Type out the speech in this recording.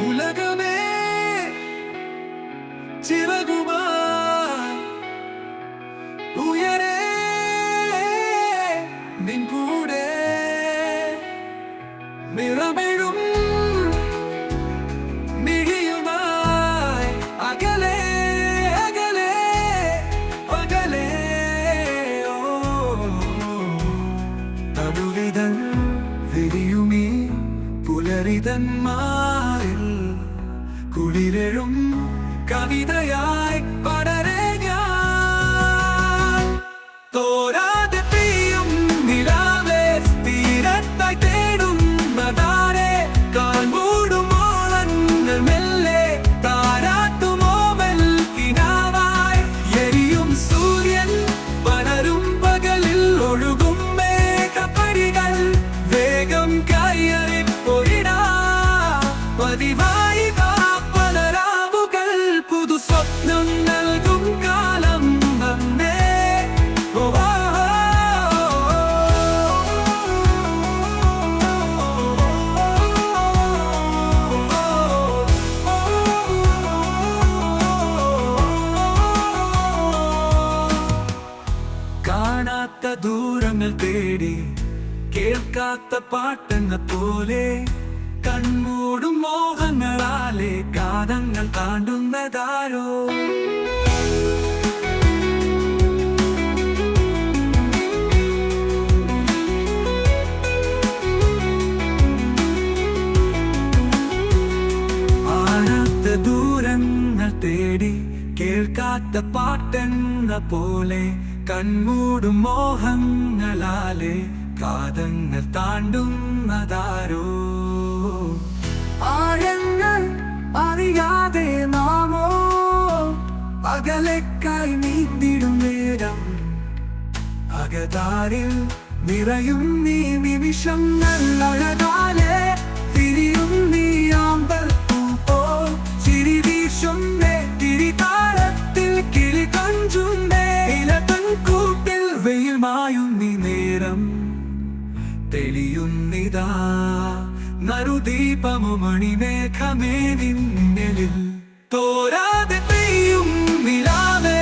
ഉലകമേ ചിറകുമായി ഉയരേ നിൻ കൂടെ നിറമെഴും മിഴിയുമായി അകലെ അകലെ അകലെ തടുവിതൻ വിരിയുമീ പുലരിതന്മാരിൽ കുളിരെഴും കവിതയായി പടരെ ഞാൻ തോരാതെ പെയ്യും നിലാവേ തീരത്തായി തേടുന്നതാരെ കാൽമൂടുമോളങ്ങൾ മെല്ലെ താരാട്ടുമോമൽ കിനാവായി എരിയും സൂര്യൻ പടരും പകലിൽ ഒഴുകും മേഘപ്പടികൾ വേഗം കയ്യറിപ്പൊരിടാ പതിവായി പലരാവുകൾ പുതു സ്വപ്നം നൽകും കാലം വന്നേ കാണാത്ത ദൂരങ്ങൾ തേടി കേൾക്കാത്ത പാട്ടെന്ന പോലെ കൺമൂടും മോഹങ്ങളാലെ കാതങ്ങൾ താണ്ടുന്നതാരോ കാണാത്ത ദൂരങ്ങൾ തേടി കേൾക്കാത്ത പാട്ടെന്ന പോലെ കൺമൂടും മോഹങ്ങളാലെ കാതങ്ങൾ താണ്ടുന്നതാരോ ആഴങ്ങൾ അറിയാതെ നാമോ അകലേക്കായി നീന്തിടും നേരം അകതാരിൽ നിറയും നീ നിമിഷങ്ങൾ അഴകാലെ തിരിയും നീ ആമ്പൽ പോ ചിരി വീശുന്നേ തിരിതാളത്തിൽ കിളി കഞ്ചുന്നേ ഇലതൻ കൂട്ടിൽ വെയിൽ മായും നീ നേരം തെളിയുന്നിതാ നറുദീപമോ മണിമേഘമേ നിന്നിൽ തോരാതെ പെയ്യും നിലാവേ